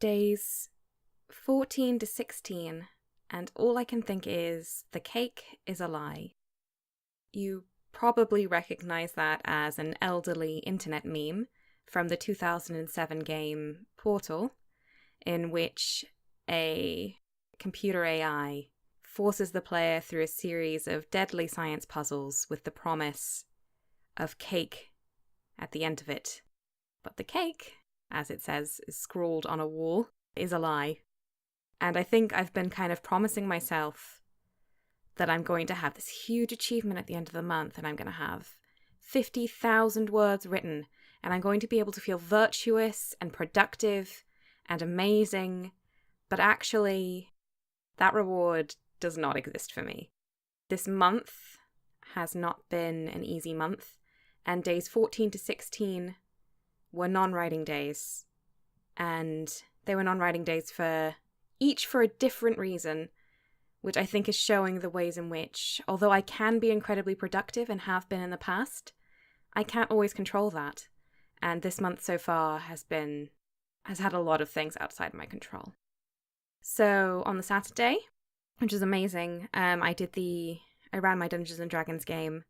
days 14 to 16, and all I can think is the cake is a lie. You probably recognize that as an elderly internet meme from the 2007 game Portal, in which a computer AI forces the player through a series of deadly science puzzles with the promise of cake at the end of it. But the cake, as it says, is scrawled on a wall, is a lie. And I think I've been kind of promising myself that I'm going to have this huge achievement at the end of the month, and I'm going to have 50,000 words written, and I'm going to be able to feel virtuous and productive and amazing. But actually, that reward does not exist for me. This month has not been an easy month, and days 14 to 16 were non-writing days. And they were non-writing days each for a different reason, which I think is showing the ways in which, although I can be incredibly productive and have been in the past, I can't always control that. And this month so far has had a lot of things outside my control. So on the Saturday, which is amazing, I ran my Dungeons and Dragons game.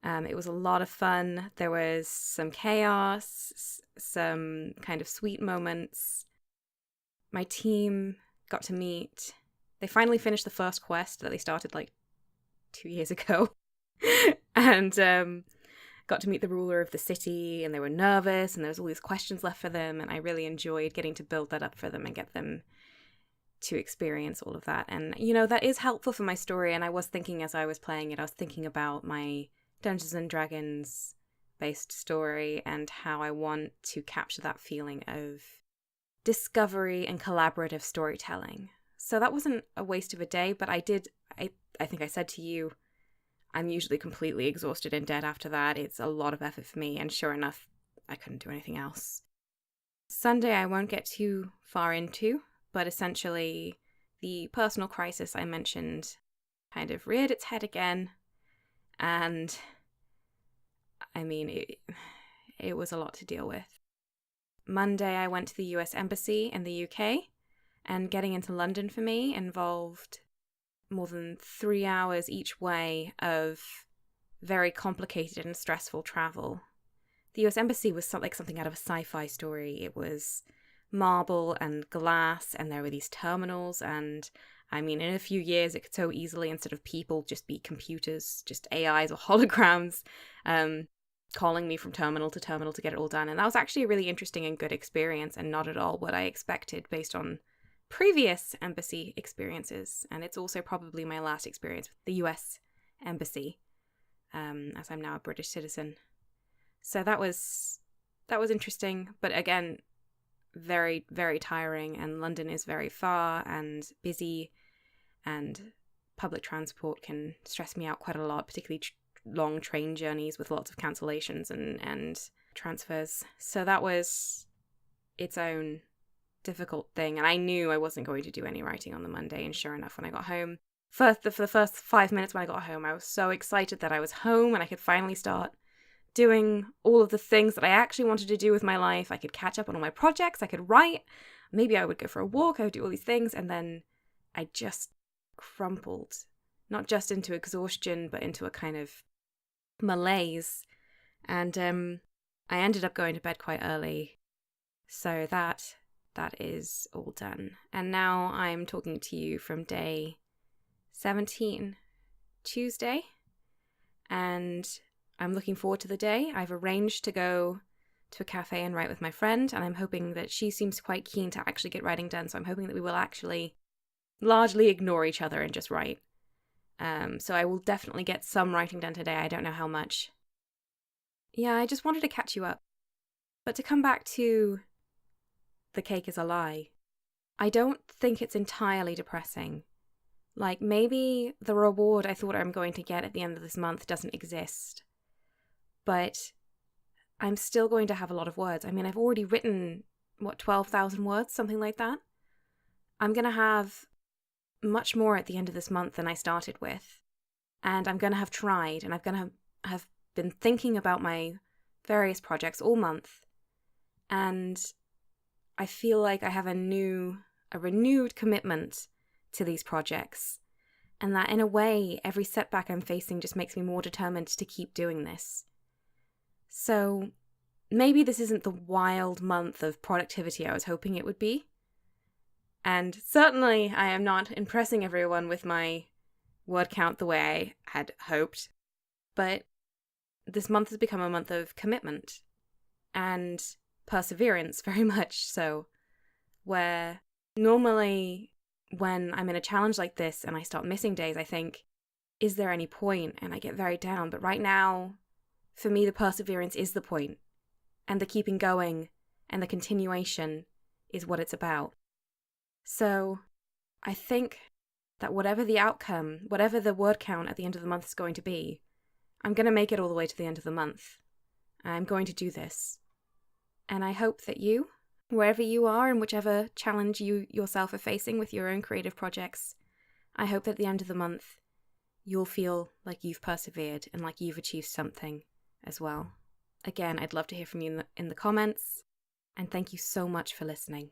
It was a lot of fun. There was some chaos, some kind of sweet moments. My team got to meet. They finally finished the first quest that they started like 2 years ago. And got to meet the ruler of the city, and they were nervous, and there was all these questions left for them, and I really enjoyed getting to build that up for them and get them to experience all of that. And, that is helpful for my story, and I was thinking as I was playing it, I was thinking about my Dungeons and Dragons based story and how I want to capture that feeling of discovery and collaborative storytelling. So that wasn't a waste of a day, but I think I said to you, I'm usually completely exhausted and dead after that. It's a lot of effort for me, and sure enough, I couldn't do anything else. Sunday I won't get too far into, but essentially the personal crisis I mentioned kind of reared its head again, and I mean, it was a lot to deal with. Monday I went to the US Embassy in the UK, and getting into London for me involved more than 3 hours each way of very complicated and stressful travel. The US Embassy was something out of a sci-fi story. It was marble and glass, and there were these terminals, and I mean, in a few years it could so easily, instead of people, just be computers, just AIs or holograms, calling me from terminal to get it all done. And that was actually a really interesting and good experience, and not at all what I expected based on previous embassy experiences. And it's also probably my last experience with the US Embassy, as I'm now a British citizen. So that was interesting, but again, very, very tiring, and London is very far and busy, and public transport can stress me out quite a lot, particularly long train journeys with lots of cancellations and transfers. So that was its own difficult thing, and I knew I wasn't going to do any writing on the Monday, and sure enough, when I got home, for the first 5 minutes when I got home, I was so excited that I was home and I could finally start doing all of the things that I actually wanted to do with my life. I could catch up on all my projects, I could write, maybe I would go for a walk, I would do all these things, and then I just crumpled, not just into exhaustion, but into a kind of malaise, and I ended up going to bed quite early. So that is all done. And now I'm talking to you from day 17, Tuesday, and I'm looking forward to the day. I've arranged to go to a cafe and write with my friend, and I'm hoping that she seems quite keen to actually get writing done, so I'm hoping that we will actually largely ignore each other and just write. So I will definitely get some writing done today. I don't know how much. Yeah, I just wanted to catch you up. But to come back to the cake is a lie, I don't think it's entirely depressing. Like, maybe the reward I thought I'm going to get at the end of this month doesn't exist. But I'm still going to have a lot of words. I mean, I've already written, 12,000 words? Something like that? I'm going to have much more at the end of this month than I started with. And I'm going to have tried, and I'm going to have been thinking about my various projects all month. And I feel like I have a renewed commitment to these projects, and that in a way, every setback I'm facing just makes me more determined to keep doing this. So maybe this isn't the wild month of productivity I was hoping it would be. And certainly I am not impressing everyone with my word count the way I had hoped. But this month has become a month of commitment and perseverance, very much so, where normally when I'm in a challenge like this and I start missing days, I think, is there any point? And I get very down. But right now, for me, the perseverance is the point, and the keeping going and the continuation is what it's about. So I think that whatever the outcome, whatever the word count at the end of the month is going to be, I'm going to make it all the way to the end of the month. I'm going to do this. And I hope that you, wherever you are and whichever challenge you yourself are facing with your own creative projects, I hope that at the end of the month, you'll feel like you've persevered and like you've achieved something as well. Again, I'd love to hear from you in the comments, and thank you so much for listening.